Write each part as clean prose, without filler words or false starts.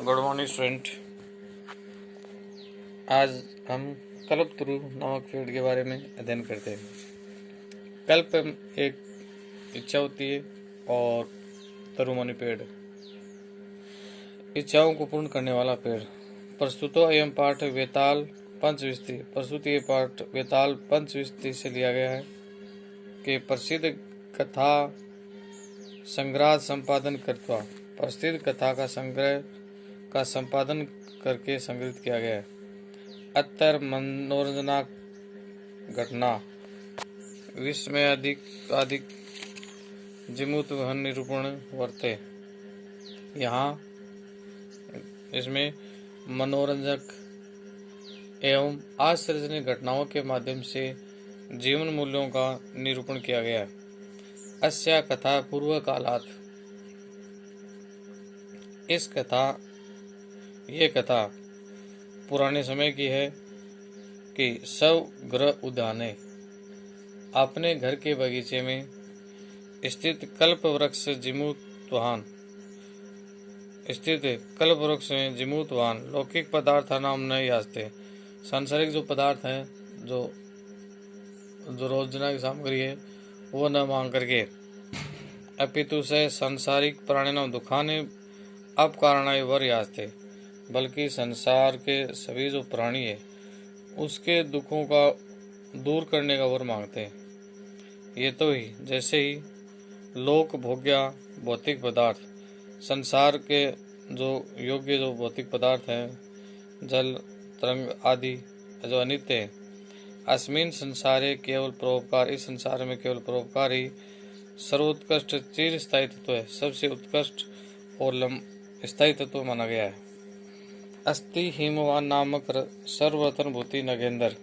Good morning student. आज हम कल्पतरु नामक पेड़ के बारे में अध्ययन करते हैं। कल्प एक इच्छा होती है और तरु मानी पेड़ इच्छाओं को पूर्ण करने वाला पेड़। प्रस्तुतो एवं पाठ वेताल पंचविस्ती। प्रस्तुति ये पाठ वेताल पंचविस्ती से लिया गया है कि प्रसिद्ध कथा संग्रह संपादन करता। प्रसिद्ध कथा का संग्रह का संपादन करके संग्रहित किया गया है। अत्तर मनोरंजना घटना विश्व में अधिक जिमूत वहन निरूपण वर्ते। यहाँ इसमें मनोरंजक एवं आश्चर्यजनक घटनाओं के माध्यम से जीवन मूल्यों का निरूपण किया गया है। अस्या कथा पूर्व कालात। ये कथा पुराने समय की है कि सब गृह उद्याने अपने घर के बगीचे में स्थित कल्प वृक्ष में जिमूतवान लौकिक पदार्थ नाम नहीं याचते। सांसारिक जो पदार्थ हैं, जो रोजना की सामग्री है, वो न मांग करके अपितु से सांसारिक प्राणी नाम दुखाने अब कारणाय वर याचते, बल्कि संसार के सभी जो प्राणी है उसके दुखों का दूर करने का वर मांगते हैं। ये तो ही जैसे ही लोक भोग्या भौतिक पदार्थ, संसार के जो योग्य जो भौतिक पदार्थ हैं, जल तरंग आदि जो अनित्य है, अस्मिन संसारे केवल परोपकार, इस संसार में केवल परोपकार ही सर्वोत्कृष्ट चिर स्थायी तत्व है, सबसे उत्कृष्ट और स्थायी तत्व माना गया है। अस्ति हिमवान नामक सर्वरत्न भूति नगेंद्र।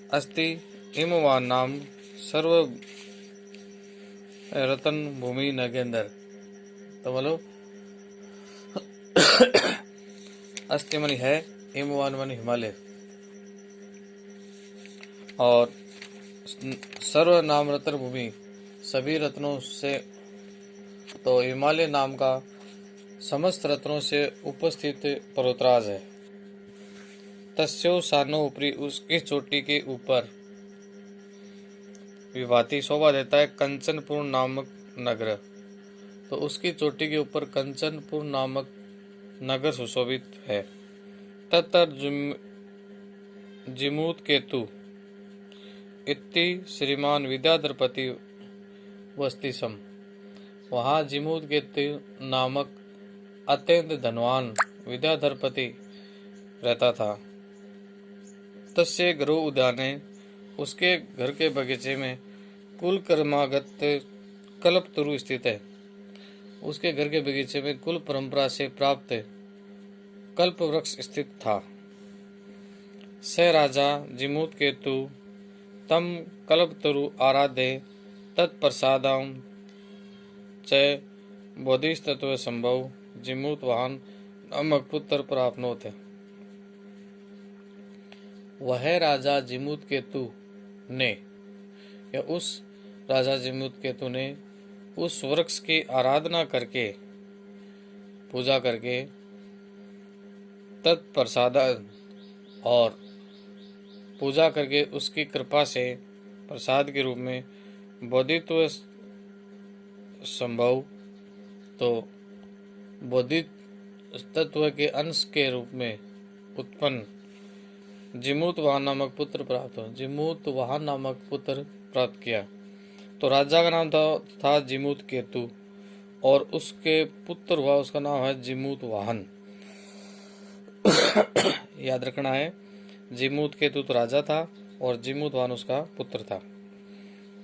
अस्ति हिमवान नाम सर्व रतन भूमि नगेंद्र। तो बोलो अस्ति मनी है, हिमवान मनी हिमालय, और सर्व नाम रत्न भूमि सभी रत्नों से, तो हिमालय नाम का समस्त रत्नों से उपस्थित पर्वतराज है। तस्यो सानो ऊपरी, उसकी चोटी के ऊपर विभाति शोभा देता है कंचनपुर नामक नगर। तो उसकी चोटी के ऊपर कंचनपुर नामक नगर सुशोभित है। ततर जिमूत केतु इति श्रीमान विद्याधरपति वस्ति सम। वहाँ जिमूत केतु नामक अत्यंत धनवान विद्याधरपति रहता था। तस्य गृह उद्याने, उसके घर के बगीचे में कुल कर्मागत कल्पतरु स्थित है। उसके घर के बगीचे में कुल परंपरा से प्राप्त कल्प वृक्ष स्थित था। स राजा जिमूत केतु तम कल्पतरु आराधे तत्प्रसादम च बोधिस्तत्व संभव जिमूत वाहन नामक पुत्र प्राप्नोत। वह राजा जिमूत केतु ने, या उस राजा जिमूत केतु ने उस वृक्ष की आराधना करके, पूजा करके, तत्प्रसाद और पूजा करके उसकी कृपा से प्रसाद के रूप में बोधित्व संभव, तो बोधित तत्व के अंश के रूप में उत्पन्न जिमूत वाहन नामक पुत्र प्राप्त हो, जिमूत वाहन नामक पुत्र प्राप्त किया। तो राजा का नाम था जिमूत केतु और उसके पुत्र हुआ, उसका नाम है जिमूत वाहन। याद रखना है, जिमूत केतु तो राजा था और जिमूत वाहन उसका पुत्र था।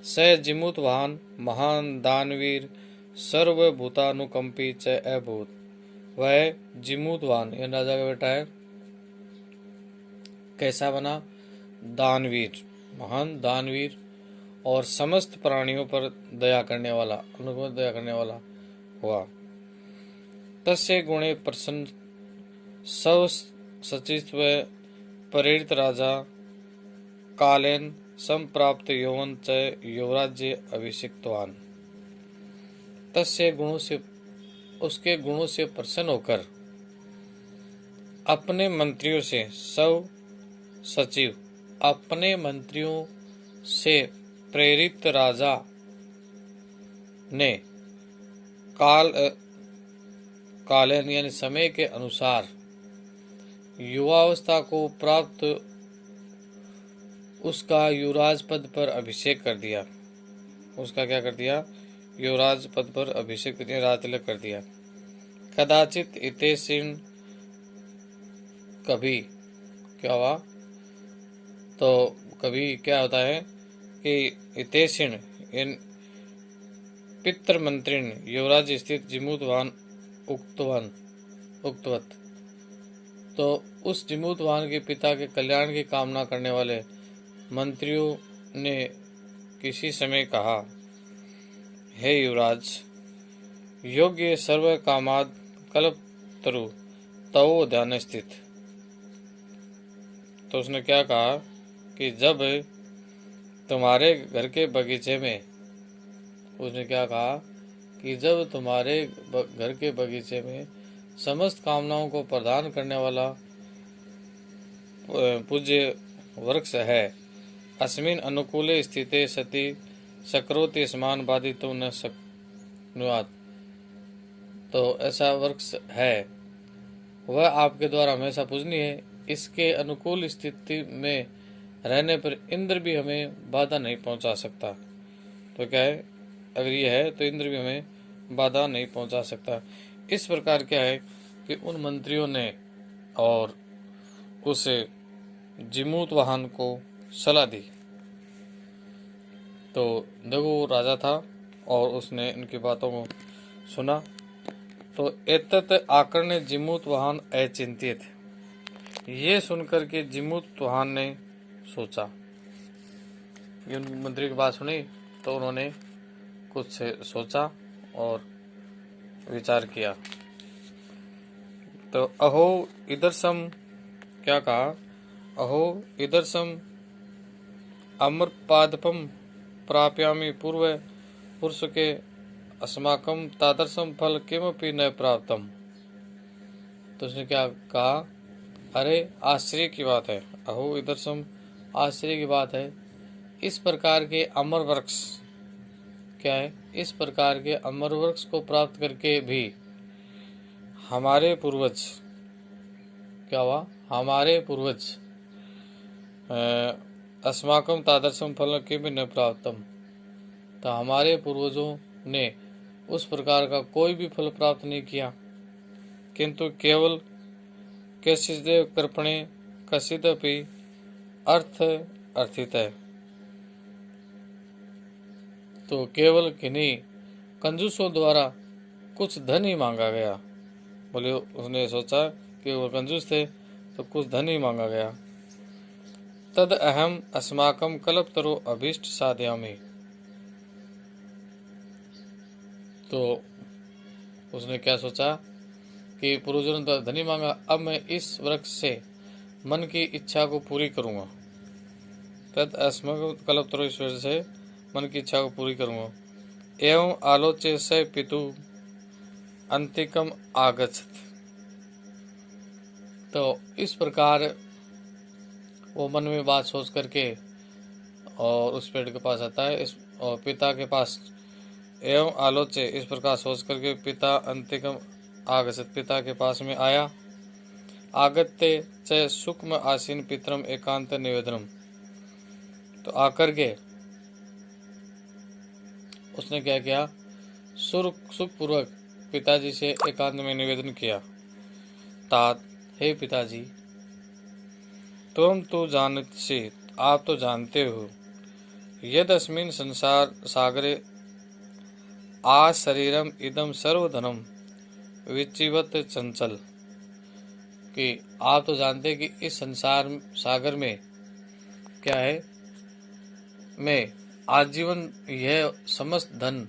स जिमूत वाहन महान दानवीर सर्वभूतानुकंपी च अभूत। वह जिमूतवान, यह राजा का बेटा है, कैसा बना? दानवीर, महान दानवीर और समस्त प्राणियों पर दया करने वाला, अनुभव दया करने वाला हुआ। तस्य गुणे प्रसन्न सव सचित्व प्रेरित राजा कालेन संप्राप्त यौवन च युवराज्य अभिषिक्तवान। तस्य गुणों से, उसके गुणों से प्रसन्न होकर अपने मंत्रियों से सब सचिव अपने मंत्रियों से प्रेरित राजा ने कालीन यानी समय के अनुसार युवावस्था को प्राप्त उसका युवराज पद पर अभिषेक कर दिया। उसका क्या कर दिया? युवराज पद पर अभिषेक कर दिया, राजतिलक कर दिया। कदाचित इतेशिन कभी क्या हुआ? तो कभी क्या होता है कि इतेशिन इन पितृमंत्रिण युवराज स्थित जिमूतवान उक्तवत, तो उस जिमूतवान के पिता के कल्याण की कामना करने वाले मंत्रियों ने किसी समय कहा, हे युवराज, योग्य सर्व कामाद कल्पतरु तवो ध्यान स्थित। तो उसने क्या कहा कि जब तुम्हारे घर के बगीचे में, उसने क्या कहा कि जब तुम्हारे घर के बगीचे में समस्त कामनाओं को प्रदान करने वाला पूज्य वृक्ष है, अस्मिन अनुकूले स्थिते सति सक्रोति समान बाधितो न शक्नुयात्, तो ऐसा वृक्ष है, वह आपके द्वारा हमेशा पूजनीय है। इसके अनुकूल स्थिति में रहने पर इंद्र भी हमें बाधा नहीं पहुंचा सकता। तो क्या है, अगर ये है तो इंद्र भी हमें बाधा नहीं पहुंचा सकता। इस प्रकार क्या है कि उन मंत्रियों ने और उस जिमूतवाहन को सलाह दी। तो देखो वो राजा था और उसने इनकी बातों को सुना। तो एतत् आकर्ण्य जिमूतवाहन अचिंतित, ये सुनकर के जिमूतवाहन ने सोचा, ये उन मंत्री की बात सुनी तो उन्होंने कुछ सोचा और विचार किया। तो अहो इदर्शम, क्या कहा? अहो इदर्शम अमरपादपम प्राप्यामि पूर्व पुरुष के अस्माकं तादर्शम फल किमपि न प्राप्तम। तो उसने क्या कहा? अरे आश्चर्य की बात है, अहो इदर्शम, आश्चर्य की बात है, इस प्रकार के अमर वृक्ष, क्या है, इस प्रकार के अमर वृक्ष को प्राप्त करके भी हमारे पूर्वज, क्या हुआ? हमारे पूर्वज अस्माकं तादर्शम फल किमपि न प्राप्तम, तो हमारे पूर्वजों ने उस प्रकार का कोई भी फल प्राप्त नहीं किया, किंतु केवल कैसिदेव कृपणे कसिदपि अर्थ अर्थित है। तो केवल किन्हीं कंजूसों द्वारा कुछ धन ही मांगा गया। बोले उसने सोचा कि वो कंजूस थे तो कुछ धन ही मांगा गया। तद अहम अस्माकं कल्पतरो अभीष्ट साधयामि, तो उसने क्या सोचा कि पूर्वजों ने धन ही मांगा, अब मैं इस वृक्ष से मन की इच्छा को पूरी करूंगा। तद अस्माकं कल्पतरो, इस वजह से मन की इच्छा को पूरी करूंगा। एवं आलोच्य स पितु अंतिकम आगच्छत, तो इस प्रकार वो मन में बात सोच करके और उस पेड़ के पास आता है, इस और पिता के पास। एवं आलोच्य, इस प्रकार सोच करके पिता अंतिकम आगच्छत, पिता के पास में आया। आगत्य च सूक्ष्म आसीन पितरम एकांत निवेदनम, तो आकर के उसने क्या किया? सुखपूर्वक पिताजी से एकांत में निवेदन किया। तात, हे पिताजी, तुम तो जानते, आप तो जानते हो, यदस्मिन् संसार सागरे आ शरीरम इदम सर्वधनम विचिवत चंचल, कि आप तो जानते कि इस संसार सागर में क्या है, में आजीवन यह समस्त धन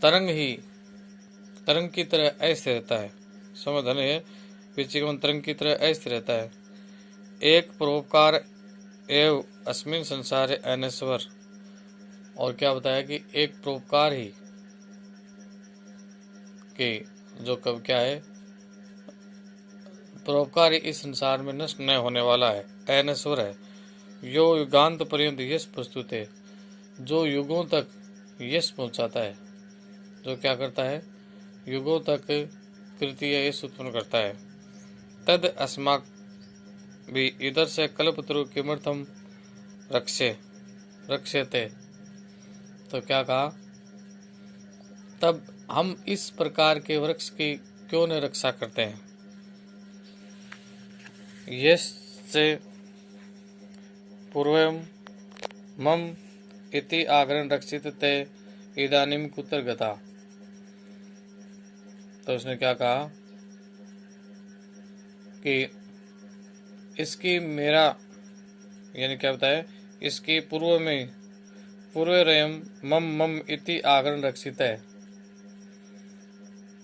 तरंग की तरह ऐसे रहता है। समस्त धन है विचिवन तरंग की तरह ऐसे रहता है। एक परोपकार एवं अस्मिन संसार अनश्वर, और क्या बताया कि एक परोपकार ही कि जो कब क्या है परोपकार इस संसार में नष्ट न होने वाला है, अनश्वर है, यो युगांत पर्यंत यश प्रस्तुत है, जो युगों तक यश पहुंचाता है, जो क्या करता है, युगों तक कृति यश उत्पन्न करता है। तद अस्माक भी इधर से कल्पतरु किमर्थम रक्षते, तो क्या कहा, तब हम इस प्रकार के वृक्ष की क्यों न रक्षा करते हैं। यश से पूर्वम मम इति आग्रहण रक्षित ते इदानीम कुत्र गता, तो उसने क्या कहा कि इसकी मेरा, यानी क्या बताया, इसकी पूर्वरयम मम मम इति आग्रहण रक्षित है,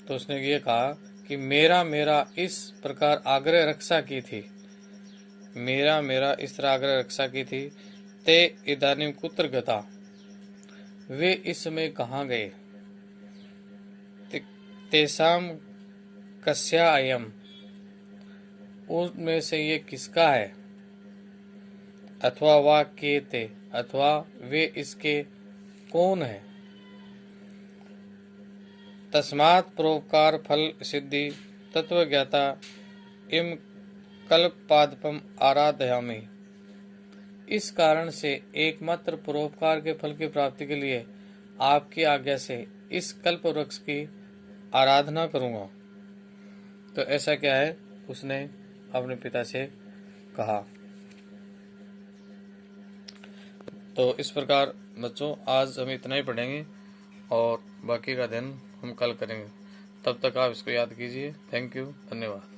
तो उसने ये कहा कि मेरा मेरा इस प्रकार आग्रह रक्षा की थी, मेरा इस तरह आग्रह रक्षा की थी, ते इदानीम कुत्र गता, वे इस समय कहाँ गए, तेसाम कस्या अयम, उनमें से ये किसका है, अथवा वा के ते, अथवा वे इसके कौन है। तस्मात् परोपकार फल सिद्धि तत्व ज्ञाता इम कल्पादपम आराधयामि, इस कारण से एकमात्र परोपकार के फल की प्राप्ति के लिए आपकी आज्ञा से इस कल्प वृक्ष की आराधना करूंगा। तो ऐसा क्या है, उसने अपने पिता से कहा। तो इस प्रकार बच्चों आज हम इतना ही पढ़ेंगे और बाकी का दिन हम कल करेंगे। तब तक आप इसको याद कीजिए। थैंक यू, धन्यवाद।